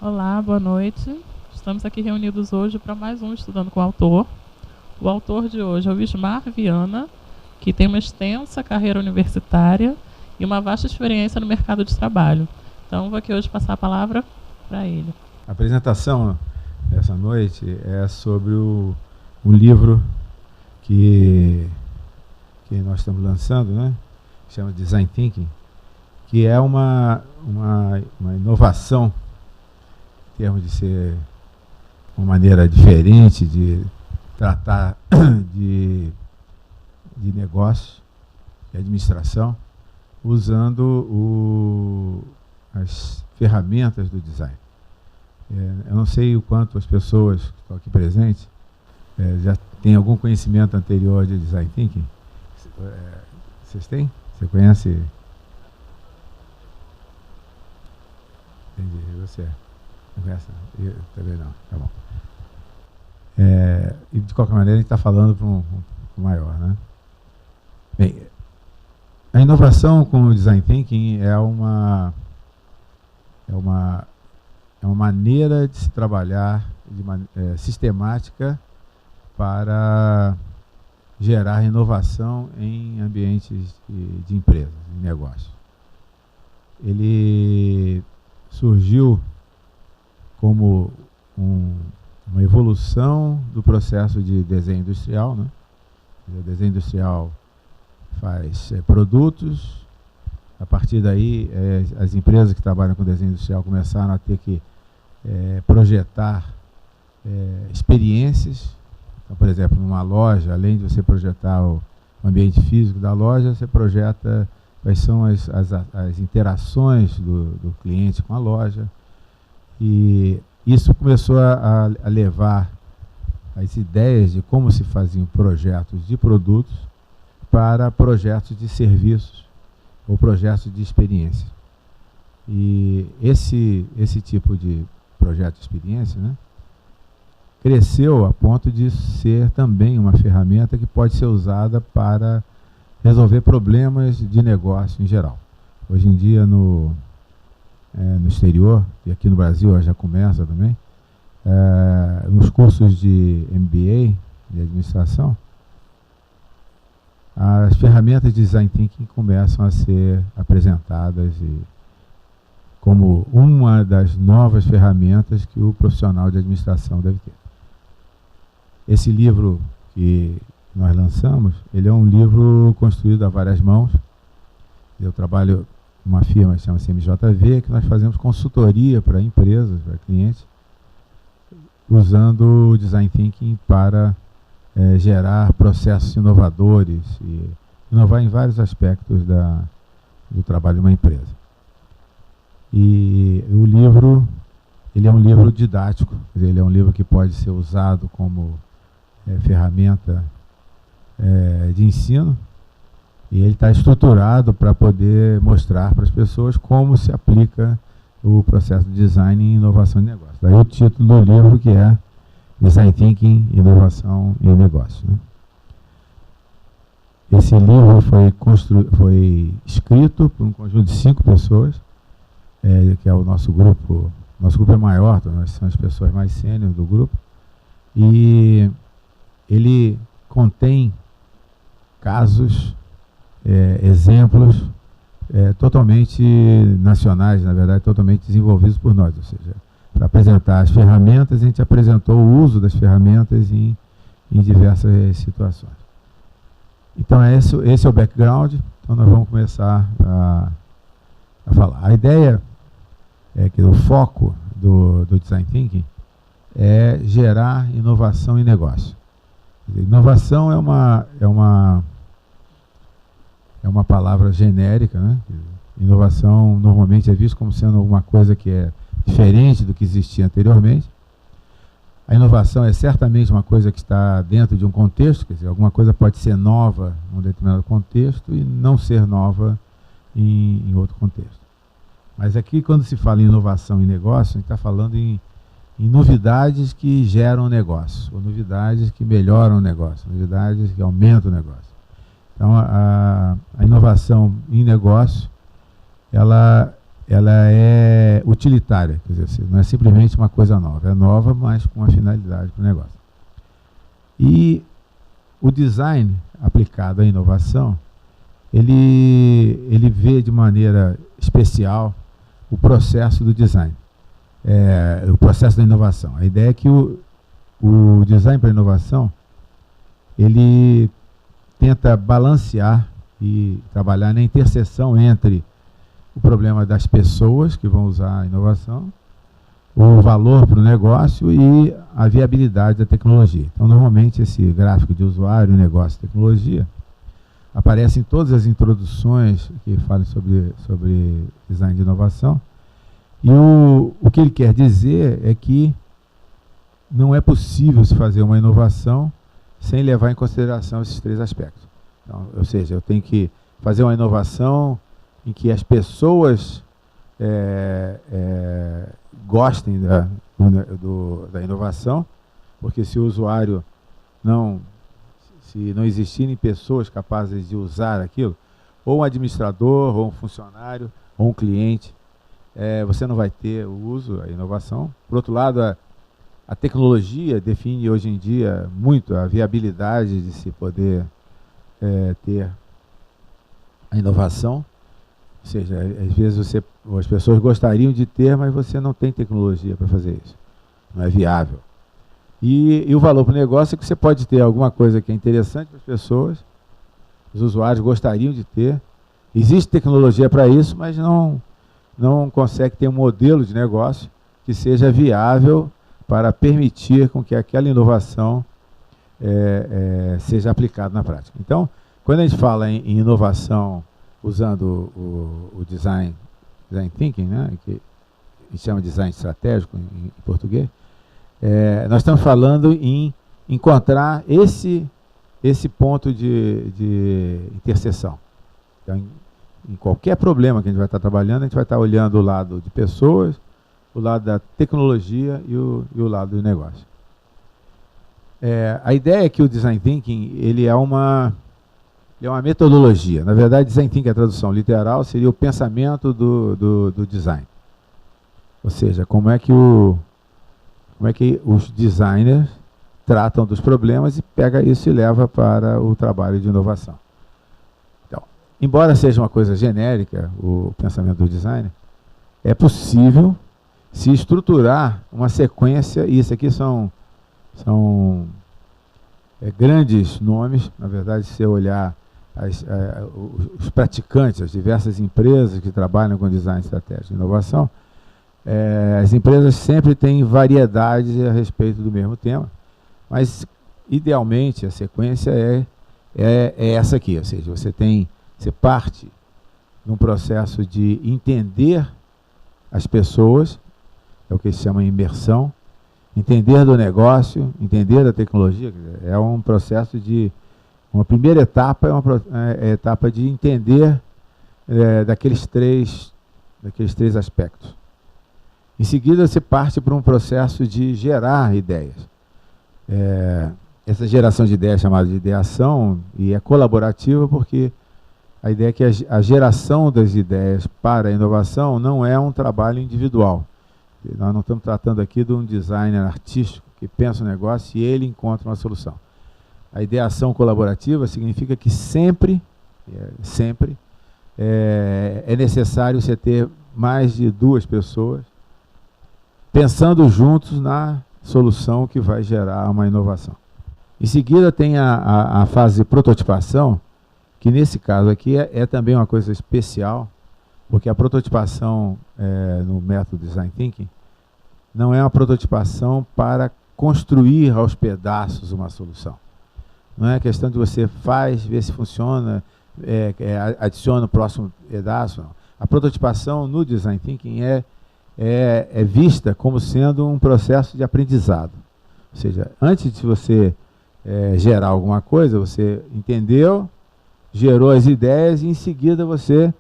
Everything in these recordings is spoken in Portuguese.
Olá, boa noite. Estamos aqui reunidos hoje para mais um Estudando com o Autor. O autor de hoje é o Wismar Viana, que tem uma extensa carreira universitária e uma vasta experiência no mercado de trabalho. Então, vou aqui hoje passar a palavra para ele. A apresentação dessa noite é sobre um livro que nós estamos lançando, né? Que chama Design Thinking, que é uma inovação em termos de ser uma maneira diferente de tratar de negócio e administração, usando as ferramentas do design. Eu não sei o quanto as pessoas que estão aqui presentes já têm algum conhecimento anterior de Design Thinking. Vocês têm? Você conhece? Entendi. E você? Não conhece? Eu também não. Tá bom. E de qualquer maneira a gente está falando para um maior, né? Bem, a inovação com o Design Thinking é uma maneira de se trabalhar sistemática para gerar inovação em ambientes de empresas, de negócio. Ele surgiu como uma evolução do processo de desenho industrial, né? O desenho industrial faz produtos. A partir daí, as empresas que trabalham com desenho industrial começaram a ter que projetar experiências. Então, por exemplo, numa loja, além de você projetar o ambiente físico da loja, você projeta quais são as interações do cliente com a loja. E isso começou a levar as ideias de como se faziam projetos de produtos para projetos de serviços ou projetos de experiência. E esse tipo de projeto de experiência, né, cresceu a ponto de ser também uma ferramenta que pode ser usada para resolver problemas de negócio em geral. Hoje em dia, no exterior, e aqui no Brasil já começa também, nos cursos de MBA, de administração, as ferramentas de Design Thinking começam a ser apresentadas como uma das novas ferramentas que o profissional de administração deve ter. Esse livro que nós lançamos, ele é um livro construído a várias mãos. Eu trabalho numa firma que chama MJV, que nós fazemos consultoria para empresas, para clientes, usando o Design Thinking para gerar processos inovadores e inovar em vários aspectos do trabalho de uma empresa. E o livro, ele é um livro didático, quer dizer, ele é um livro que pode ser usado como ferramenta de ensino, e ele está estruturado para poder mostrar para as pessoas como se aplica o processo de design em inovação de negócio. Daí o título do livro, que é Design Thinking, Inovação em Negócio, né? Esse livro foi escrito por um conjunto de 5 pessoas, que é o nosso grupo. Nosso grupo é maior, então nós somos as pessoas mais sênior do grupo, e ele contém casos, exemplos totalmente nacionais, na verdade, totalmente desenvolvidos por nós. Ou seja, para apresentar as ferramentas, a gente apresentou o uso das ferramentas em diversas situações. Então, esse é o background. Então, nós vamos começar a falar. A ideia é que o foco do Design Thinking é gerar inovação em negócio. Inovação é uma palavra genérica, né? Inovação normalmente é visto como sendo alguma coisa que é diferente do que existia anteriormente. A inovação é certamente uma coisa que está dentro de um contexto, quer dizer, alguma coisa pode ser nova em um determinado contexto e não ser nova em outro contexto. Mas aqui, quando se fala em inovação em negócio, a gente está falando em novidades que geram negócio, ou novidades que melhoram o negócio, novidades que aumentam o negócio. Então, a inovação em negócio, ela ela é utilitária, quer dizer, não é simplesmente uma coisa nova, é nova, mas com uma finalidade para o negócio. E o design aplicado à inovação, ele vê de maneira especial o processo do design, o processo da inovação. A ideia é que o design para inovação, ele tenta balancear e trabalhar na interseção entre o problema das pessoas que vão usar a inovação, o valor para o negócio e a viabilidade da tecnologia. Então, normalmente, esse gráfico de usuário, negócio e tecnologia aparece em todas as introduções que falam sobre design de inovação. E o que ele quer dizer é que não é possível se fazer uma inovação sem levar em consideração esses três aspectos. Então, ou seja, eu tenho que fazer uma inovação em que as pessoas gostem da inovação, porque se o usuário se não existirem pessoas capazes de usar aquilo, ou um administrador, ou um funcionário, ou um cliente, você não vai ter o uso, a inovação. Por outro lado, a tecnologia define hoje em dia muito a viabilidade de se poder ter a inovação. Ou seja, às vezes as pessoas gostariam de ter, mas você não tem tecnologia para fazer isso. Não é viável. E o valor para o negócio é que você pode ter alguma coisa que é interessante para as pessoas, os usuários gostariam de ter. Existe tecnologia para isso, mas não consegue ter um modelo de negócio que seja viável para permitir com que aquela inovação seja aplicada na prática. Então, quando a gente fala em inovação usando o design thinking, né, que a gente chama de design estratégico em português, nós estamos falando em encontrar esse ponto de interseção. Então, em qualquer problema que a gente vai estar trabalhando, a gente vai estar olhando o lado de pessoas, o lado da tecnologia e o lado do negócio. A ideia é que o design thinking ele é uma metodologia. Na verdade, design thinking, a tradução literal, seria o pensamento do design. Ou seja, como é que os designers tratam dos problemas e pega isso e leva para o trabalho de inovação. Então, embora seja uma coisa genérica, o pensamento do designer, é possível se estruturar uma sequência, e isso aqui são grandes nomes. Na verdade, se você olhar os praticantes, as diversas empresas que trabalham com design estratégico de inovação, as empresas sempre têm variedades a respeito do mesmo tema, mas idealmente a sequência é essa aqui, ou seja, você parte num processo de entender as pessoas, é o que se chama imersão, entender do negócio, entender da tecnologia. É um processo de... Uma primeira etapa é a etapa de entender daqueles três aspectos. Em seguida, você parte para um processo de gerar ideias. Essa geração de ideias é chamada de ideação e é colaborativa porque a ideia é que a geração das ideias para a inovação não é um trabalho individual. Nós não estamos tratando aqui de um designer artístico que pensa o negócio e ele encontra uma solução. A ideação colaborativa significa que sempre é necessário você ter mais de duas pessoas pensando juntos na solução que vai gerar uma inovação. Em seguida tem a fase de prototipação, que nesse caso aqui é também uma coisa especial, porque a prototipação no método Design Thinking não é uma prototipação para construir aos pedaços uma solução. Não é questão de você ver se funciona, adiciona o próximo pedaço. Não. A prototipação no Design Thinking é vista como sendo um processo de aprendizado. Ou seja, antes de você gerar alguma coisa, você entendeu, gerou as ideias e em seguida você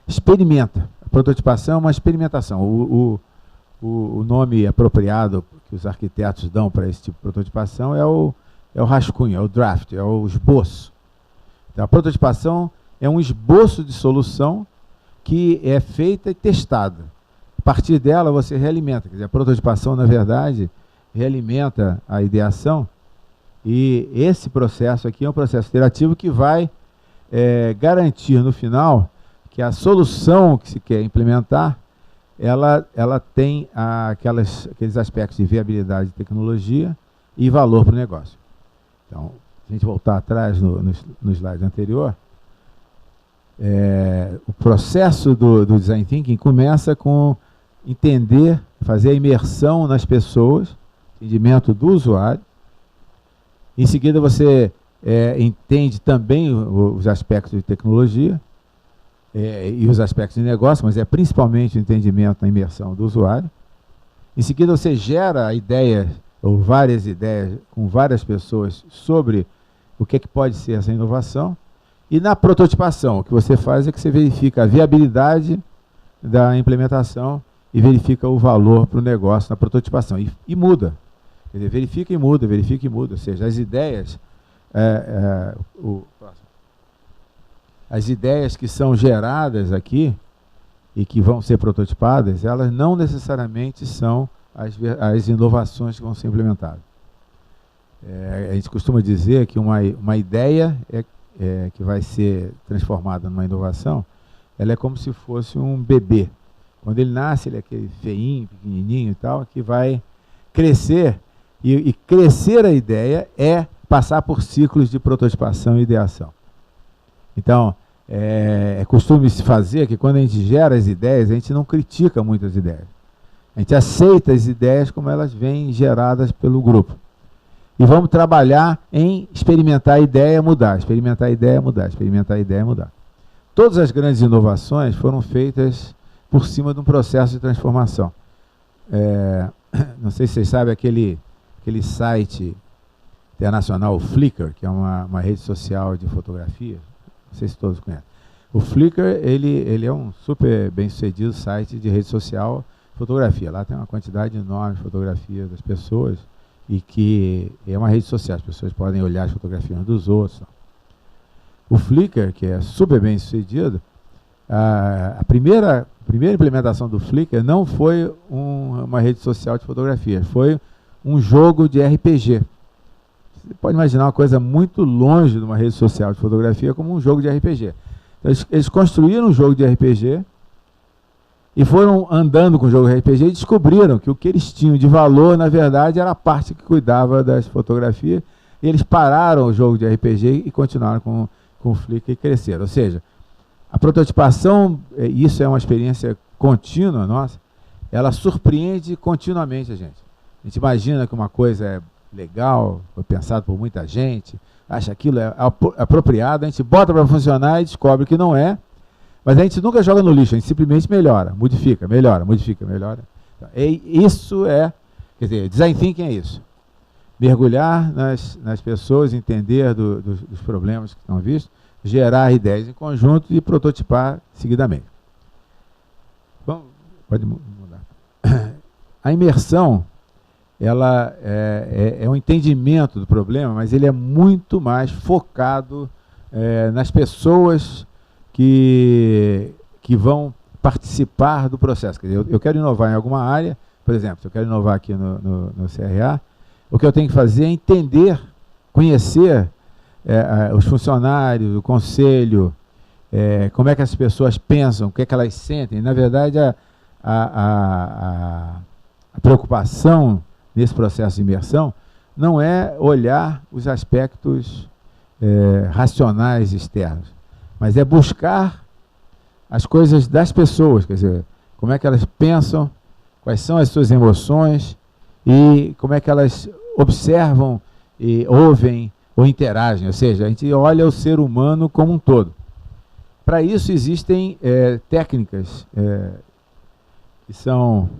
experimenta. A prototipação é uma experimentação. O nome apropriado que os arquitetos dão para esse tipo de prototipação é o rascunho, é o draft, é o esboço. Então, a prototipação é um esboço de solução que é feita e testada. A partir dela você realimenta. Quer dizer, a prototipação, na verdade, realimenta a ideação, e esse processo aqui é um processo iterativo que vai garantir no final que a solução que se quer implementar, ela tem aqueles aspectos de viabilidade de tecnologia e valor para o negócio. Então, se a gente voltar atrás no slide anterior, o processo do Design Thinking começa com entender, fazer a imersão nas pessoas, entendimento do usuário. Em seguida, você entende também os aspectos de tecnologia e os aspectos de negócio, mas é principalmente o entendimento na imersão do usuário. Em seguida, você gera ideias, ou várias ideias, com várias pessoas sobre o que pode ser essa inovação. E na prototipação, o que você faz é que você verifica a viabilidade da implementação e verifica o valor para o negócio na prototipação. E muda. Quer dizer, verifica e muda. Ou seja, as ideias, as ideias que são geradas aqui e que vão ser prototipadas, elas não necessariamente são as inovações que vão ser implementadas. A gente costuma dizer que uma ideia que vai ser transformada numa inovação, ela é como se fosse um bebê. Quando ele nasce, ele é aquele feinho, pequenininho e tal, que vai crescer, e crescer a ideia é passar por ciclos de prototipação e ideação. Então, é costume se fazer que quando a gente gera as ideias, a gente não critica muito as ideias. A gente aceita as ideias como elas vêm geradas pelo grupo. E vamos trabalhar em experimentar a ideia, mudar, experimentar a ideia, mudar, experimentar a ideia, mudar. Todas as grandes inovações foram feitas por cima de um processo de transformação. Não sei se vocês sabem aquele site internacional, o Flickr, que é uma rede social de fotografia. Não sei se todos conhecem. O Flickr, ele é um super bem-sucedido site de rede social, fotografia. Lá tem uma quantidade enorme de fotografias das pessoas, e que é uma rede social, as pessoas podem olhar as fotografias dos outros. O Flickr, que é super bem sucedido, a primeira implementação do Flickr não foi uma rede social de fotografias, foi um jogo de RPG. Você pode imaginar uma coisa muito longe de uma rede social de fotografia como um jogo de RPG. Então, eles construíram um jogo de RPG e foram andando com o jogo RPG e descobriram que o que eles tinham de valor, na verdade, era a parte que cuidava das fotografias, e eles pararam o jogo de RPG e continuaram com o Flickr e cresceram. Ou seja, a prototipação, isso é uma experiência contínua nossa, ela surpreende continuamente a gente. A gente imagina que uma coisa é legal, foi pensado por muita gente, acha aquilo é apropriado, a gente bota para funcionar e descobre que não é. Mas a gente nunca joga no lixo, a gente simplesmente melhora, modifica, melhora. Então, quer dizer, Design Thinking é isso. Mergulhar nas pessoas, entender dos problemas que estão vistos, gerar ideias em conjunto e prototipar seguidamente. Bom, pode mudar. A imersão, ela é um entendimento do problema, mas ele é muito mais focado nas pessoas que vão participar do processo. Quer dizer, eu quero inovar em alguma área, por exemplo, se eu quero inovar aqui no CRA, o que eu tenho que fazer é entender, conhecer os funcionários, o conselho, como é que as pessoas pensam, o que é que elas sentem. Na verdade, a preocupação nesse processo de imersão não é olhar os aspectos racionais externos, mas é buscar as coisas das pessoas, quer dizer, como é que elas pensam, quais são as suas emoções e como é que elas observam e ouvem ou interagem. Ou seja, a gente olha o ser humano como um todo. Para isso existem técnicas que são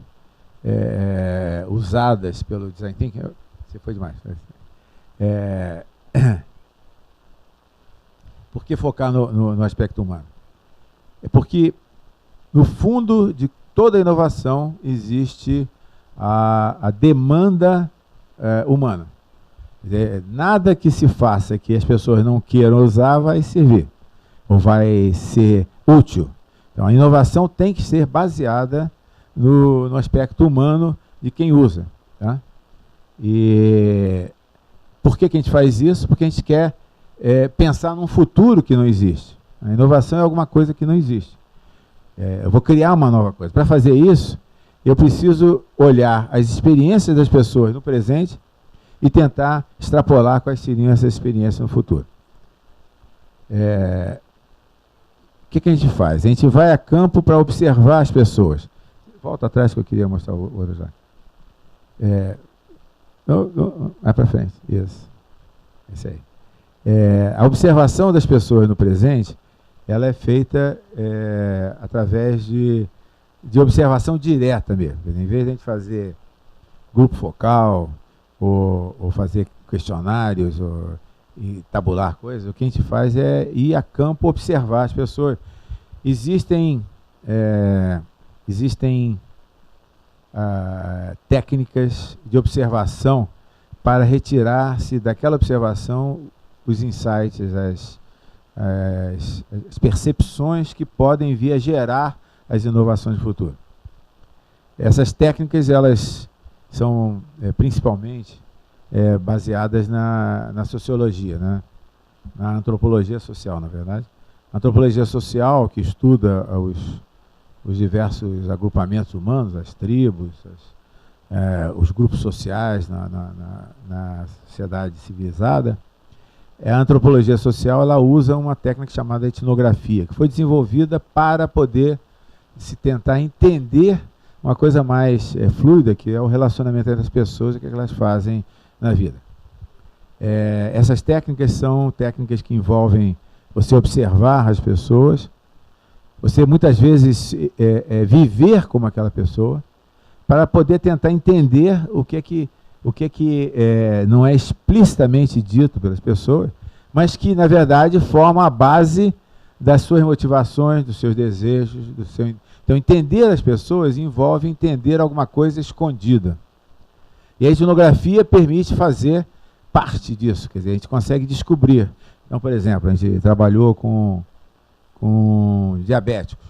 usadas pelo Design Thinking. Você foi demais. Por que focar no aspecto humano? É porque, no fundo de toda inovação, existe a demanda humana. Nada que se faça que as pessoas não queiram usar vai servir, ou vai ser útil. Então, a inovação tem que ser baseada no aspecto humano de quem usa. Tá? E por que a gente faz isso? Porque a gente quer pensar num futuro que não existe. A inovação é alguma coisa que não existe. Eu vou criar uma nova coisa. Para fazer isso, eu preciso olhar as experiências das pessoas no presente e tentar extrapolar quais seriam essas experiências no futuro. O que a gente faz? A gente vai a campo para observar as pessoas. Volta atrás que eu queria mostrar o outro já. Vai para frente. Isso. Esse aí. A observação das pessoas no presente, ela é feita através de observação direta mesmo. Em vez de a gente fazer grupo focal ou fazer questionários e tabular coisas, o que a gente faz é ir a campo observar as pessoas. Existem técnicas de observação para retirar-se daquela observação os insights, as percepções que podem vir a gerar as inovações do futuro. Essas técnicas, elas são principalmente baseadas na sociologia, né? Na antropologia social, na verdade. A antropologia social, que estuda os diversos agrupamentos humanos, as tribos, os grupos sociais na sociedade civilizada, a antropologia social, ela usa uma técnica chamada etnografia, que foi desenvolvida para poder se tentar entender uma coisa mais fluida, que é o relacionamento entre as pessoas e o que elas fazem na vida. Essas técnicas são técnicas que envolvem você observar as pessoas, você muitas vezes viver como aquela pessoa, para poder tentar entender o que não é explicitamente dito pelas pessoas, mas que, na verdade, forma a base das suas motivações, dos seus desejos, Então, entender as pessoas envolve entender alguma coisa escondida. E a etnografia permite fazer parte disso, quer dizer, a gente consegue descobrir. Então, por exemplo, a gente trabalhou com diabéticos.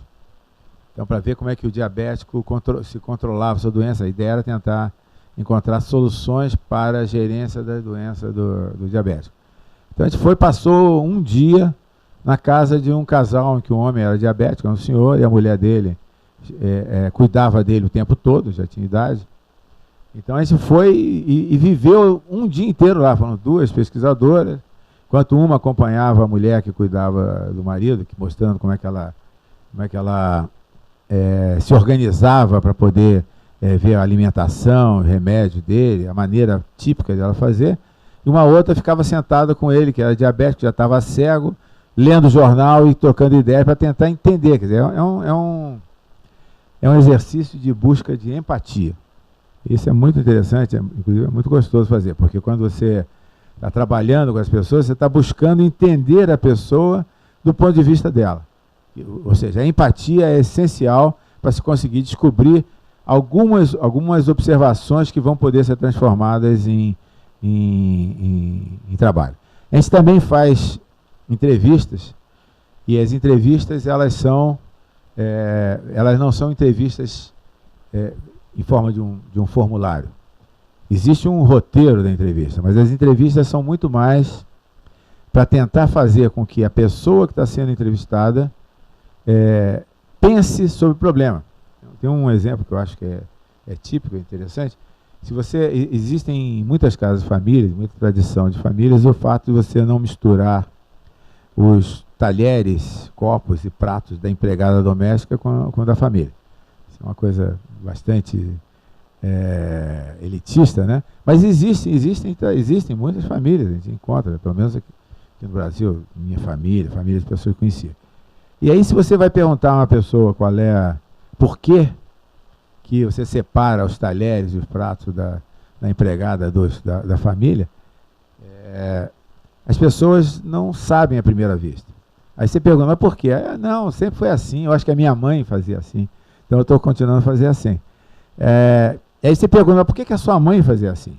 Então, para ver como é que o diabético se controlava sua doença, a ideia era tentar encontrar soluções para a gerência da doença do diabético. Então, a gente passou um dia na casa de um casal em que o homem era diabético, era um senhor, e a mulher dele cuidava dele o tempo todo, já tinha idade. Então, a gente foi e viveu um dia inteiro lá, foram duas pesquisadoras, enquanto uma acompanhava a mulher que cuidava do marido, mostrando como é que ela se organizava para poder ver a alimentação, o remédio dele, a maneira típica dela fazer, e uma outra ficava sentada com ele, que era diabético, já estava cego, lendo jornal e trocando ideias para tentar entender. Quer dizer, é um exercício de busca de empatia. Isso é muito interessante, inclusive é muito gostoso fazer, porque quando você está trabalhando com as pessoas, você está buscando entender a pessoa do ponto de vista dela. Ou seja, a empatia é essencial para se conseguir descobrir algumas observações que vão poder ser transformadas em trabalho. A gente também faz entrevistas, e as entrevistas elas não são entrevistas em forma de um formulário. Existe um roteiro da entrevista, mas as entrevistas são muito mais para tentar fazer com que a pessoa que está sendo entrevistada pense sobre o problema. Tem um exemplo que eu acho que é típico, é interessante. Existem em muitas casas de famílias, muita tradição de famílias, o fato de você não misturar os talheres, copos e pratos da empregada doméstica com da família. Isso é uma coisa bastante elitista, né? Mas existem muitas famílias, a gente encontra, pelo menos aqui no Brasil, minha família, família de pessoas que conhecia. E aí, se você vai perguntar a uma pessoa por que você separa os talheres e os pratos da empregada da família, as pessoas não sabem à primeira vista. Aí você pergunta, mas por quê? Não, sempre foi assim, eu acho que a minha mãe fazia assim, então eu estou continuando a fazer assim. Aí você pergunta, mas por que a sua mãe fazia assim?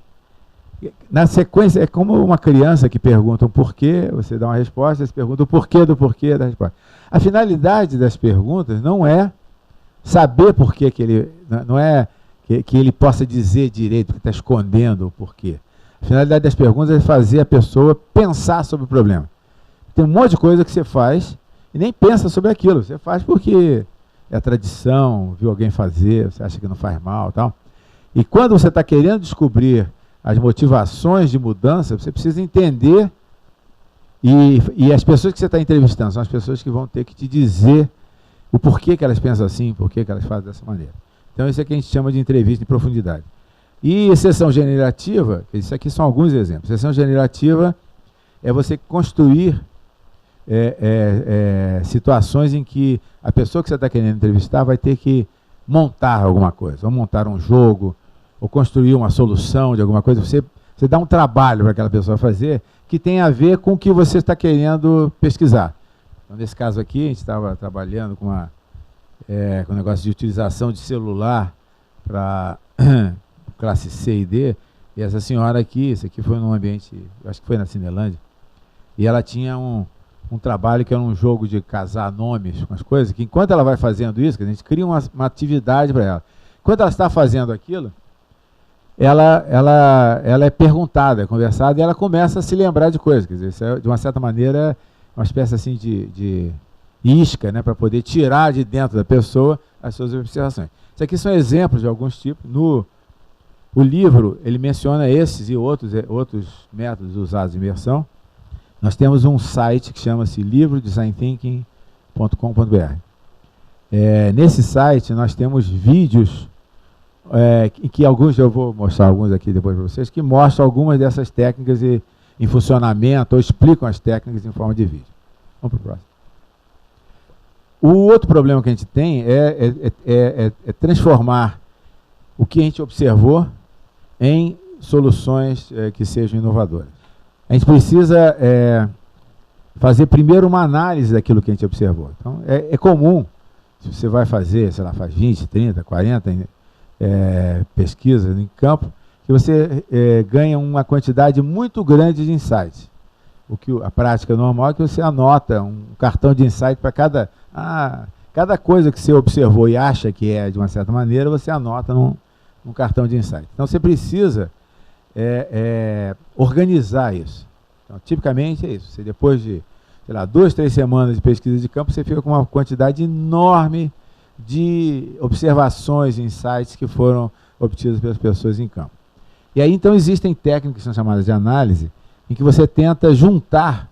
Na sequência, é como uma criança que pergunta um porquê, você dá uma resposta, você pergunta o porquê do porquê da resposta. A finalidade das perguntas não é saber por que ele... Não é que ele possa dizer direito, que está escondendo o porquê. A finalidade das perguntas é fazer a pessoa pensar sobre o problema. Tem um monte de coisa que você faz e nem pensa sobre aquilo. Você faz porque é tradição, viu alguém fazer, você acha que não faz mal, tal. E quando você está querendo descobrir as motivações de mudança, você precisa entender, e as pessoas que você está entrevistando são as pessoas que vão ter que te dizer o porquê que elas pensam assim, porquê que elas fazem dessa maneira. Então isso é que a gente chama de entrevista em profundidade. E sessão generativa, isso aqui são alguns exemplos. Sessão generativa é você construir situações em que a pessoa que você está querendo entrevistar vai ter que montar alguma coisa, ou montar um jogo, ou construir uma solução de alguma coisa. Você dá um trabalho para aquela pessoa fazer que tem a ver com o que você está querendo pesquisar. Então, nesse caso aqui, a gente estava trabalhando com um negócio de utilização de celular para classe C e D, e essa senhora aqui, isso aqui foi num ambiente, acho que foi na Cinelândia, e ela tinha um trabalho que era um jogo de casar nomes com as coisas, que enquanto ela vai fazendo isso, que a gente cria uma atividade para ela. Enquanto ela está fazendo aquilo, ela é perguntada, é conversada, e ela começa a se lembrar de coisas. Quer dizer, isso é, de uma certa maneira, uma espécie assim de isca, né, para poder tirar de dentro da pessoa as suas observações. Isso aqui são exemplos de alguns tipos. O livro, ele menciona esses e outros métodos usados em imersão. Nós temos um site que chama-se livrodesignThinking.com.br. Nesse site nós temos vídeos, que eu vou mostrar alguns aqui depois para vocês, que mostram algumas dessas técnicas em funcionamento, ou explicam as técnicas em forma de vídeo. Vamos para o próximo. O outro problema que a gente tem é transformar o que a gente observou em soluções que sejam inovadoras. A gente precisa fazer primeiro uma análise daquilo que a gente observou. Então, é comum, se você vai fazer, sei lá, faz 20, 30, 40 pesquisas em campo, que você ganha uma quantidade muito grande de insights. A prática normal é que você anota um cartão de insight para cada coisa que você observou e acha que é de uma certa maneira, você anota num cartão de insight. Então, você precisa organizar isso. Então, tipicamente é isso. Você, depois de, sei lá, 2, 3 semanas de pesquisa de campo, você fica com uma quantidade enorme de observações e insights que foram obtidos pelas pessoas em campo. E aí, então, existem técnicas que são chamadas de análise, em que você tenta juntar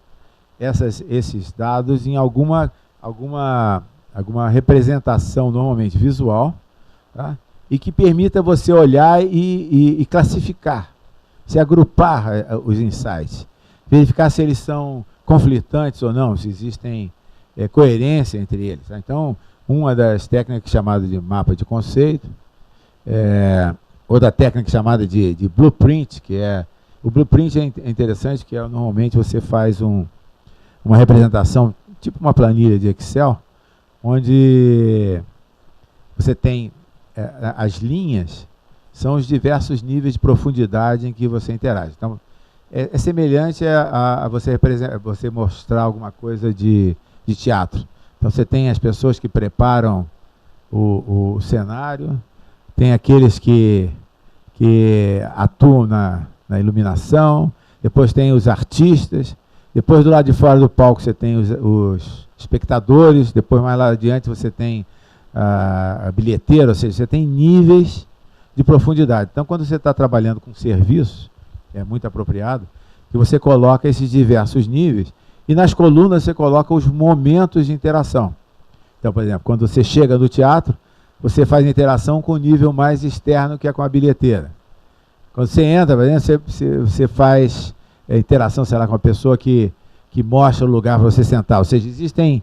esses dados em alguma representação, normalmente visual, tá? E que permita você olhar e classificar, se agrupar os insights, verificar se eles são conflitantes ou não, se existem coerência entre eles. Tá? Então, uma das técnicas chamada de mapa de conceito, outra técnica chamada de blueprint, que o blueprint é interessante, que normalmente você faz uma representação, tipo uma planilha de Excel, onde você tem as linhas, são os diversos níveis de profundidade em que você interage. Então, é semelhante a você mostrar alguma coisa de teatro. Então, você tem as pessoas que preparam o cenário, tem aqueles que atuam na iluminação, depois tem os artistas, depois do lado de fora do palco você tem os espectadores, depois mais lá adiante você tem a bilheteira, ou seja, você tem níveis de profundidade. Então, quando você está trabalhando com serviço, é muito apropriado que você coloca esses diversos níveis e nas colunas você coloca os momentos de interação. Então, por exemplo, quando você chega no teatro, você faz interação com o nível mais externo, que é com a bilheteira. Quando você entra, por exemplo, você faz interação, sei lá, com a pessoa que mostra o lugar para você sentar. Ou seja, existem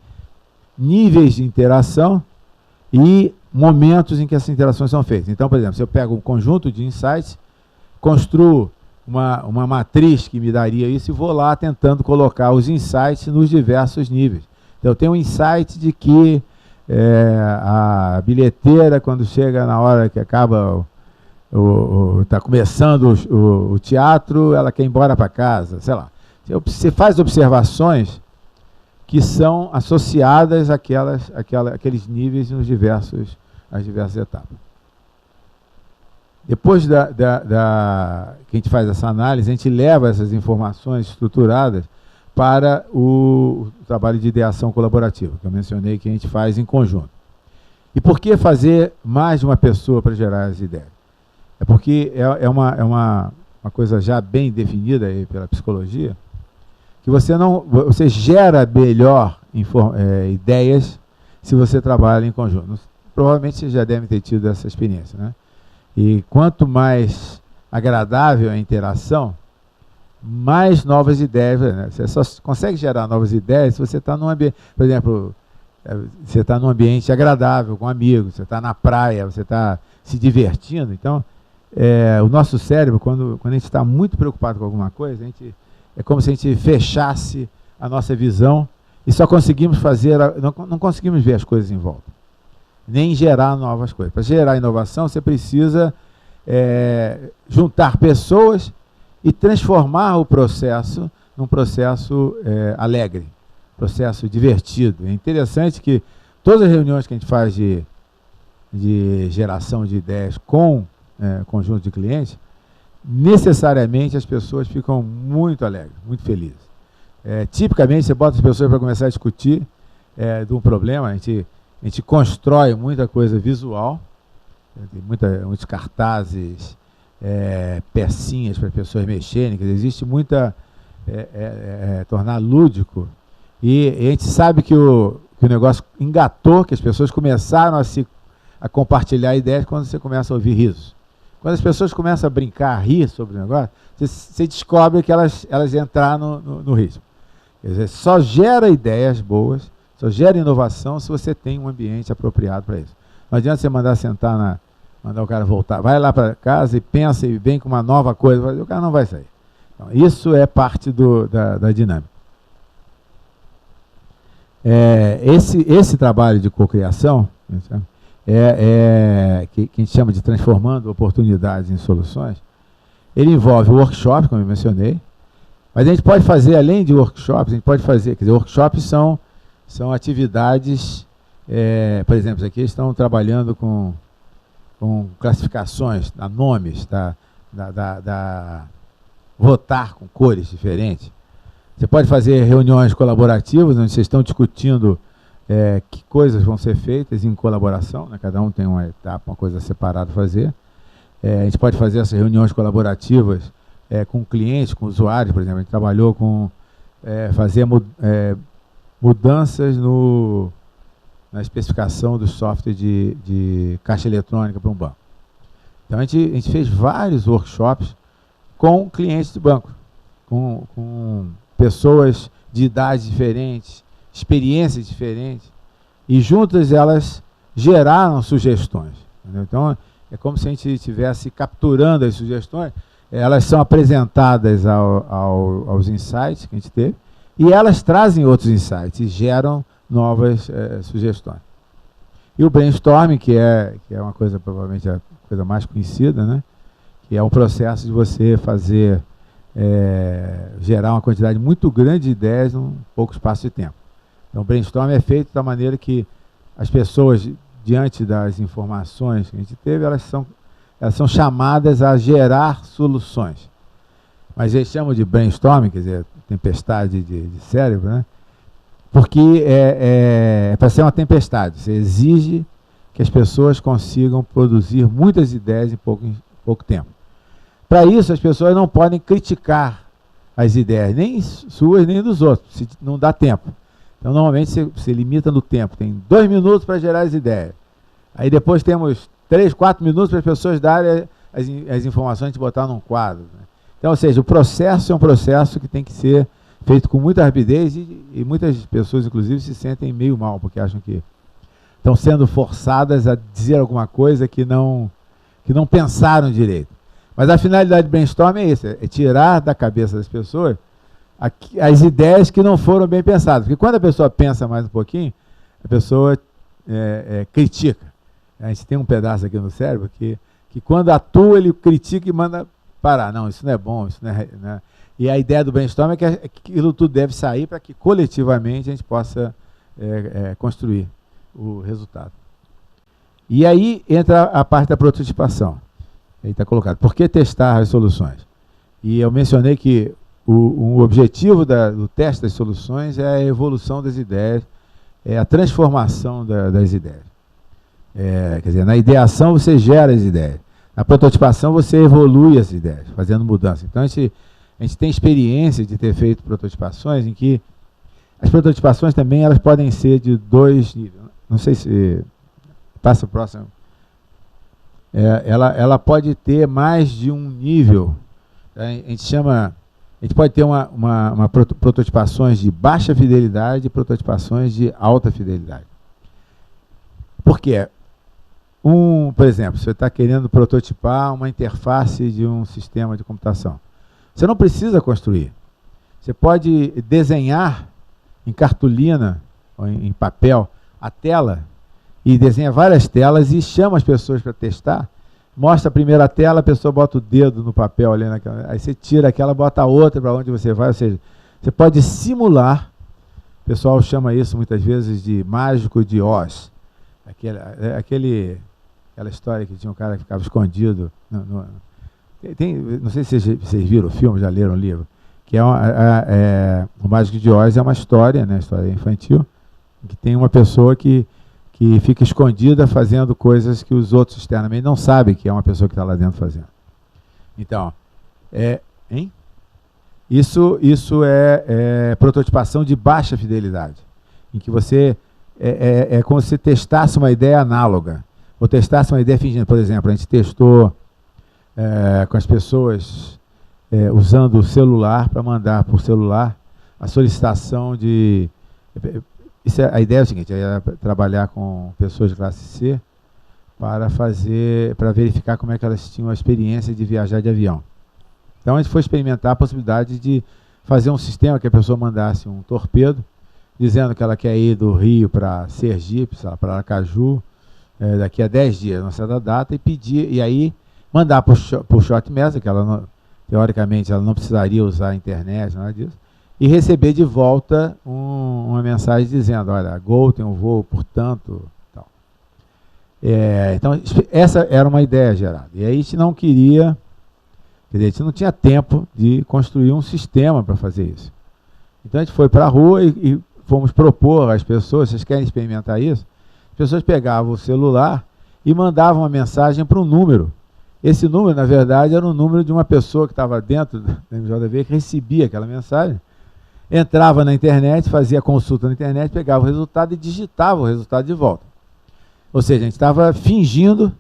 níveis de interação e momentos em que essas interações são feitas. Então, por exemplo, se eu pego um conjunto de insights, construo uma matriz que me daria isso e vou lá tentando colocar os insights nos diversos níveis. Então, eu tenho um insight de que a bilheteira, quando chega na hora que acaba está começando o teatro, ela quer ir embora para casa, sei lá. Você faz observações que são associadas àqueles níveis nas diversas etapas. Depois que a gente faz essa análise, a gente leva essas informações estruturadas para o trabalho de ideação colaborativa, que eu mencionei que a gente faz em conjunto. E por que fazer mais de uma pessoa para gerar as ideias? É porque é uma coisa já bem definida aí pela psicologia, que você gera melhor ideias se você trabalha em conjunto. Provavelmente você já deve ter tido essa experiência, né? E quanto mais agradável a interação, mais novas ideias, né? Você só consegue gerar novas ideias se você está num ambiente, por exemplo, você está num ambiente agradável, com amigos, você está na praia, você está se divertindo. Então, o nosso cérebro, quando a gente está muito preocupado com alguma coisa, é como se a gente fechasse a nossa visão e só conseguimos não conseguimos ver as coisas em volta, nem gerar novas coisas. Para gerar inovação, você precisa juntar pessoas e transformar o processo num processo alegre, processo divertido. É interessante que todas as reuniões que a gente faz de geração de ideias com conjunto de clientes, necessariamente as pessoas ficam muito alegres, muito felizes. Tipicamente, você bota as pessoas para começar a discutir de um problema, a gente constrói muita coisa visual, tem muitos cartazes, pecinhas para as pessoas mexerem, existe muita... tornar lúdico, e a gente sabe que o negócio engatou, que as pessoas começaram a compartilhar ideias quando você começa a ouvir risos. Quando as pessoas começam a brincar, a rir sobre o negócio, você descobre que elas entraram no ritmo. Quer dizer, só gera ideias boas, só gera inovação se você tem um ambiente apropriado para isso. Não adianta você mandar o cara voltar. Vai lá para casa e pensa e vem com uma nova coisa, o cara não vai sair. Então, isso é parte da dinâmica. Esse trabalho de cocriação, que a gente chama de transformando oportunidades em soluções, ele envolve o workshop, como eu mencionei, mas a gente pode fazer, além de workshops, a gente pode fazer, quer dizer, workshops são atividades, por exemplo, aqui estão trabalhando com classificações, nomes, votar com cores diferentes. Você pode fazer reuniões colaborativas, onde vocês estão discutindo que coisas vão ser feitas em colaboração, né? Cada um tem uma etapa, uma coisa separada a fazer. A gente pode fazer essas reuniões colaborativas com clientes, com usuários, por exemplo. A gente trabalhou com fazer mudanças na especificação do software de caixa eletrônica para um banco. Então, a gente fez vários workshops com clientes de banco, com pessoas de idades diferentes, experiências diferentes, e juntas elas geraram sugestões. Entendeu? Então, é como se a gente estivesse capturando as sugestões, elas são apresentadas aos insights que a gente teve, e elas trazem outros insights e geram novas sugestões. E o brainstorming, que é uma coisa, provavelmente a coisa mais conhecida, né? Que é um processo de você fazer, gerar uma quantidade muito grande de ideias num pouco espaço de tempo. Então, o brainstorming é feito da maneira que as pessoas, diante das informações que a gente teve, elas são chamadas a gerar soluções. Mas eles chamam de brainstorming, quer dizer, tempestade de cérebro, né? Porque é para ser uma tempestade. Você exige que as pessoas consigam produzir muitas ideias em pouco tempo. Para isso, as pessoas não podem criticar as ideias, nem suas, nem dos outros, se não dá tempo. Então, normalmente, você limita no tempo. Tem 2 minutos para gerar as ideias. Aí depois temos 3, 4 minutos para as pessoas darem as informações de botar num quadro, né? Então, ou seja, o processo é um processo que tem que ser feito com muita rapidez e muitas pessoas, inclusive, se sentem meio mal, porque acham que estão sendo forçadas a dizer alguma coisa que não pensaram direito. Mas a finalidade do brainstorm é isso, é tirar da cabeça das pessoas as ideias que não foram bem pensadas. Porque quando a pessoa pensa mais um pouquinho, a pessoa critica. A gente tem um pedaço aqui no cérebro que que quando atua ele critica e manda parar. Não, isso não é bom, isso não é... Né? E a ideia do brainstorm é que aquilo tudo deve sair para que coletivamente a gente possa construir o resultado. E aí entra a parte da prototipação. Aí está colocado, por que testar as soluções? E eu mencionei que o objetivo do teste das soluções é a evolução das ideias, é a transformação das ideias. Quer dizer, na ideação você gera as ideias, na prototipação você evolui as ideias, fazendo mudança. Então a gente tem experiência de ter feito prototipações em que as prototipações também elas podem ser de 2 níveis. Não sei se... Passa o próximo. Ela pode ter mais de um nível. A gente pode ter prototipações de baixa fidelidade e prototipações de alta fidelidade. Por quê? Por exemplo, você está querendo prototipar uma interface de um sistema de computação. Você não precisa construir. Você pode desenhar em cartolina ou em papel a tela e desenha várias telas e chama as pessoas para testar. Mostra a primeira tela, a pessoa bota o dedo no papel ali naquela, aí você tira aquela, bota a outra para onde você vai, ou seja, você pode simular. O pessoal chama isso muitas vezes de mágico de Oz. Aquela história que tinha um cara que ficava escondido. Não sei se vocês viram o filme, já leram o livro, que o Mágico de Oz é uma história, né, história infantil, que tem uma pessoa que fica escondida fazendo coisas que os outros externamente não sabem que é uma pessoa que está lá dentro fazendo. Então, isso é prototipação de baixa fidelidade, em que você é como se testasse uma ideia análoga, ou testasse uma ideia fingindo. Por exemplo, a gente testou com as pessoas usando o celular para mandar por celular a solicitação de... a ideia é o seguinte, é trabalhar com pessoas de classe C para verificar como é que elas tinham a experiência de viajar de avião. Então a gente foi experimentar a possibilidade de fazer um sistema que a pessoa mandasse um torpedo, dizendo que ela quer ir do Rio para Sergipe, para Aracaju, daqui a 10 dias, não sei da data, e aí mandar por short message, que ela não, teoricamente ela não precisaria usar a internet, nada disso, e receber de volta uma mensagem dizendo, olha, a Gol tem um voo, portanto, tal. Então, essa era uma ideia gerada. E aí a gente não queria, quer dizer, a gente não tinha tempo de construir um sistema para fazer isso. Então a gente foi para a rua e fomos propor às pessoas, vocês querem experimentar isso? As pessoas pegavam o celular e mandavam uma mensagem para um número. Esse número, na verdade, era o número de uma pessoa que estava dentro da MJV que recebia aquela mensagem. Entrava na internet, fazia consulta na internet, pegava o resultado e digitava o resultado de volta. Ou seja, a gente estava fingindo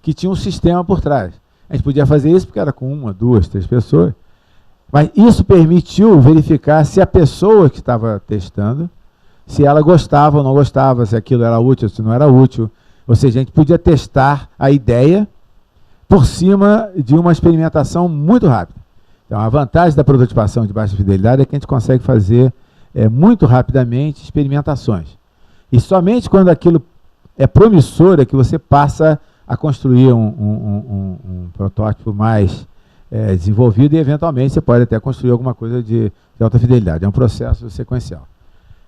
que tinha um sistema por trás. A gente podia fazer isso porque era com 1, 2, 3 pessoas, mas isso permitiu verificar se a pessoa que estava testando, se ela gostava ou não gostava, se aquilo era útil ou se não era útil. Ou seja, a gente podia testar a ideia por cima de uma experimentação muito rápida. Então, a vantagem da prototipação de baixa fidelidade é que a gente consegue fazer muito rapidamente experimentações. E somente quando aquilo é promissor é que você passa a construir um protótipo mais desenvolvido e, eventualmente, você pode até construir alguma coisa de alta fidelidade. É um processo sequencial.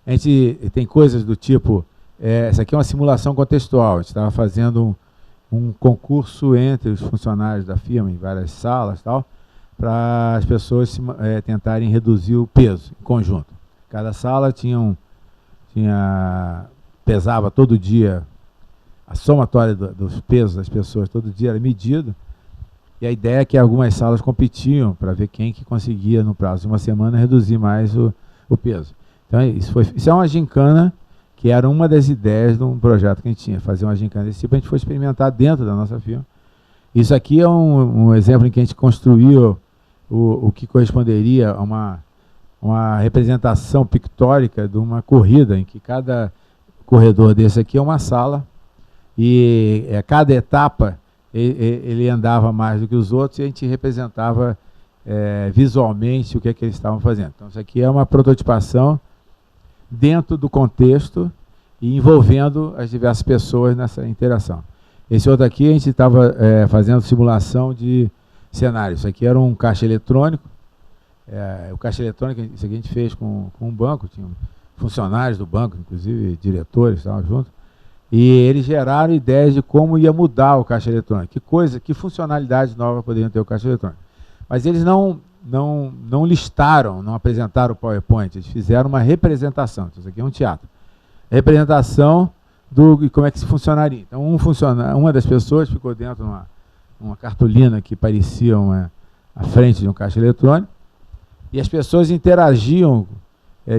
A gente tem coisas do tipo, essa aqui é uma simulação contextual, a gente estava fazendo um concurso entre os funcionários da firma, em várias salas e tal, para as pessoas tentarem reduzir o peso em conjunto. Cada sala pesava todo dia, a somatória dos pesos das pessoas todo dia era medido, e a ideia é que algumas salas competiam para ver quem que conseguia, no prazo de uma semana, reduzir mais o peso. Então, isso é uma gincana, que era uma das ideias de um projeto que a gente tinha, fazer uma gincana desse tipo. A gente foi experimentar dentro da nossa firma. Isso aqui é um exemplo em que a gente construiu o que corresponderia a uma representação pictórica de uma corrida, em que cada corredor desse aqui é uma sala, e cada etapa ele andava mais do que os outros, e a gente representava visualmente o que eles estavam fazendo. Então, isso aqui é uma prototipação dentro do contexto e envolvendo as diversas pessoas nessa interação. Esse outro aqui a gente estava fazendo simulação de cenário. Isso aqui era um caixa eletrônico. O caixa eletrônico, isso aqui a gente fez com um banco, tinha funcionários do banco, inclusive diretores, estavam juntos, e eles geraram ideias de como ia mudar o caixa eletrônico, que funcionalidades novas poderiam ter o caixa eletrônico. Mas eles não listaram, não apresentaram o PowerPoint, eles fizeram uma representação. Isso aqui é um teatro. Representação de como é que se funcionaria. Então, uma das pessoas ficou dentro de uma cartolina que parecia a frente de um caixa eletrônico, e as pessoas interagiam,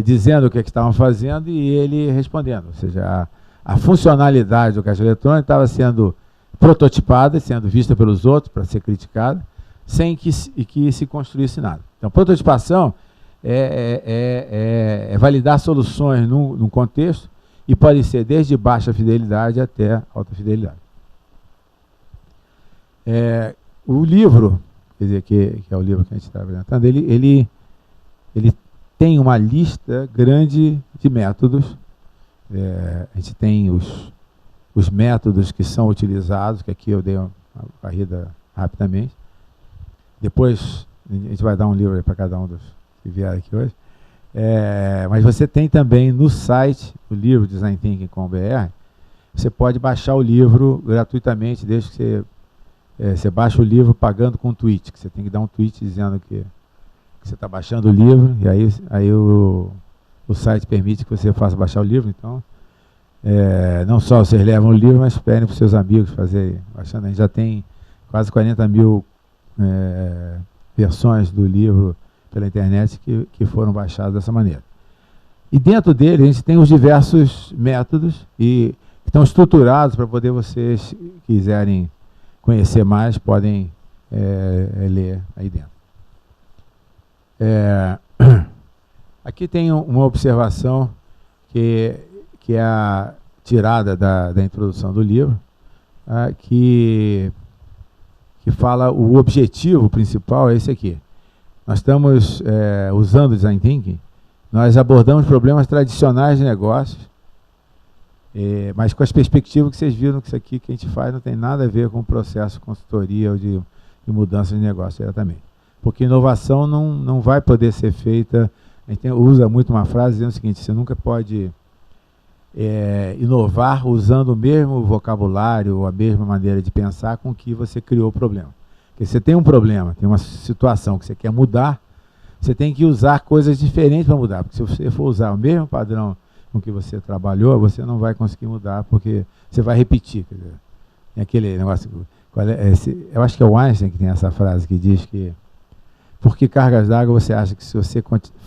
dizendo o que estavam fazendo e ele respondendo. Ou seja, a funcionalidade do caixa eletrônico estava sendo prototipada, sendo vista pelos outros para ser criticada, sem que se construísse nada. Então, prototipação é validar soluções num contexto, e pode ser desde baixa fidelidade até alta fidelidade. O livro, quer dizer, que é o livro que a gente está apresentando, ele tem uma lista grande de métodos. A gente tem os métodos que são utilizados, que aqui eu dei uma varrida rapidamente. Depois a gente vai dar um livro para cada um dos que vieram aqui hoje. Mas você tem também no site, o livro Design Thinking com BR, você pode baixar o livro gratuitamente, desde que você baixa o livro pagando com um tweet, que você tem que dar um tweet dizendo que você está baixando o livro, e aí o site permite que você faça baixar o livro. Então, não só vocês levam o livro, mas pedem para os seus amigos fazerem baixando. A gente já tem quase 40 mil versões do livro pela internet que foram baixadas dessa maneira. E dentro dele a gente tem os diversos métodos que estão estruturados para poder vocês, quiserem conhecer mais, podem ler aí dentro. Aqui tem uma observação que é a tirada da introdução do livro, que fala o objetivo principal é esse aqui. Nós estamos usando o Design Thinking, nós abordamos problemas tradicionais de negócios, mas com as perspectivas que vocês viram que isso aqui que a gente faz não tem nada a ver com o processo de consultoria ou de mudança de negócio diretamente. Porque inovação não vai poder ser feita, a gente usa muito uma frase dizendo o seguinte: você nunca pode inovar usando o mesmo vocabulário ou a mesma maneira de pensar com que você criou o problema. Porque você tem um problema, tem uma situação que você quer mudar, você tem que usar coisas diferentes para mudar. Porque se você for usar o mesmo padrão com que você trabalhou, você não vai conseguir mudar, porque você vai repetir. Quer dizer, tem aquele negócio, eu acho que é o Einstein que tem essa frase que diz que por que cargas d'água você acha que se você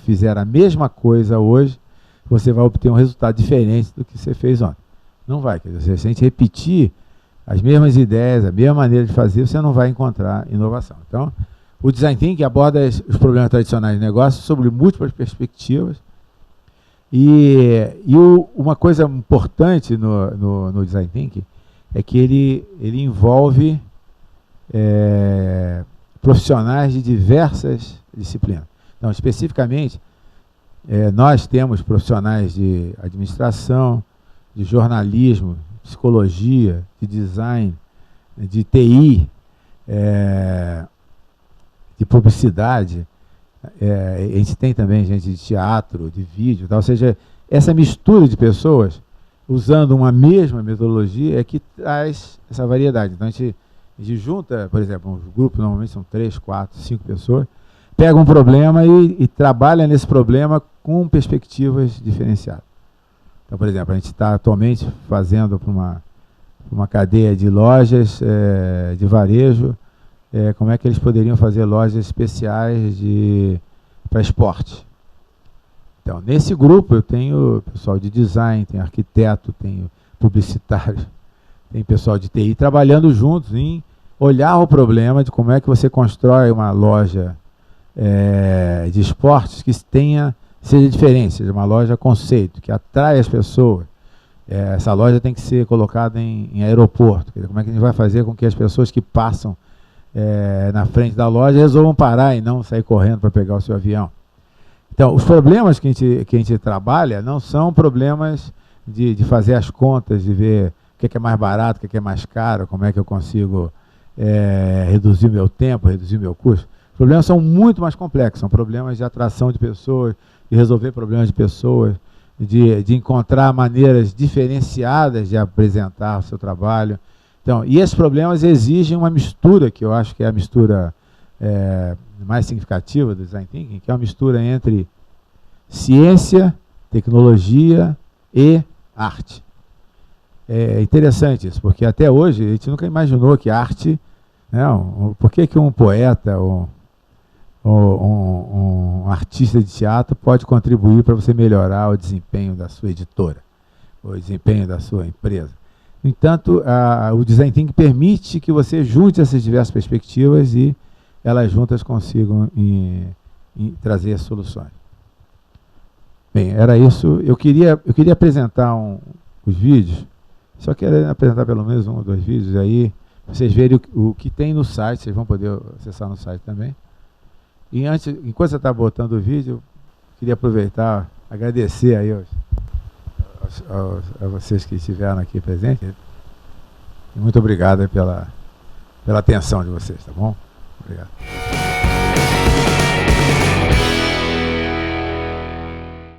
fizer a mesma coisa hoje, você vai obter um resultado diferente do que você fez ontem? Não vai. Quer dizer, se a gente repetir as mesmas ideias, a mesma maneira de fazer, você não vai encontrar inovação. Então, o Design Thinking aborda os problemas tradicionais de negócio sobre múltiplas perspectivas. E uma coisa importante no Design Thinking é que ele envolve profissionais de diversas disciplinas. Então, especificamente, nós temos profissionais de administração, de jornalismo, psicologia, de design, de TI, de publicidade. A gente tem também gente de teatro, de vídeo, tal. Ou seja, essa mistura de pessoas, usando uma mesma metodologia, é que traz essa variedade. Então, a gente junta, por exemplo, um grupo normalmente são 3, 4, 5 pessoas, pega um problema e trabalha nesse problema com perspectivas diferenciadas. Então, por exemplo, a gente está atualmente fazendo para uma cadeia de lojas de varejo, como é que eles poderiam fazer lojas especiais para esporte. Então, nesse grupo eu tenho pessoal de design, tenho arquiteto, tenho publicitário, tem pessoal de TI trabalhando juntos em olhar o problema de como é que você constrói uma loja de esportes que seja diferente, seja uma loja conceito, que atrai as pessoas. Essa loja tem que ser colocada em aeroporto. Quer dizer, como é que a gente vai fazer com que as pessoas que passam na frente da loja resolvam parar e não sair correndo para pegar o seu avião? Então, os problemas que a gente trabalha não são problemas de fazer as contas, de ver que é mais barato, o que é mais caro, como é que eu consigo reduzir o meu tempo, reduzir o meu custo. Os problemas são muito mais complexos, são problemas de atração de pessoas, de resolver problemas de pessoas, de encontrar maneiras diferenciadas de apresentar o seu trabalho. Então, e esses problemas exigem uma mistura, que eu acho que é a mistura mais significativa do Design Thinking, que é uma mistura entre ciência, tecnologia e arte. É interessante isso, porque até hoje a gente nunca imaginou que arte, né, por que um poeta ou um artista de teatro pode contribuir para você melhorar o desempenho da sua editora, o desempenho da sua empresa. No entanto, o Design Thinking permite que você junte essas diversas perspectivas e elas juntas consigam trazer soluções. Bem, era isso. Eu queria apresentar os vídeos, só quero apresentar pelo menos 1 ou 2 vídeos aí, para vocês verem o que tem no site, vocês vão poder acessar no site também. E enquanto você está botando o vídeo, eu queria aproveitar, agradecer aí a vocês que estiveram aqui presentes. E muito obrigado pela atenção de vocês, tá bom? Obrigado.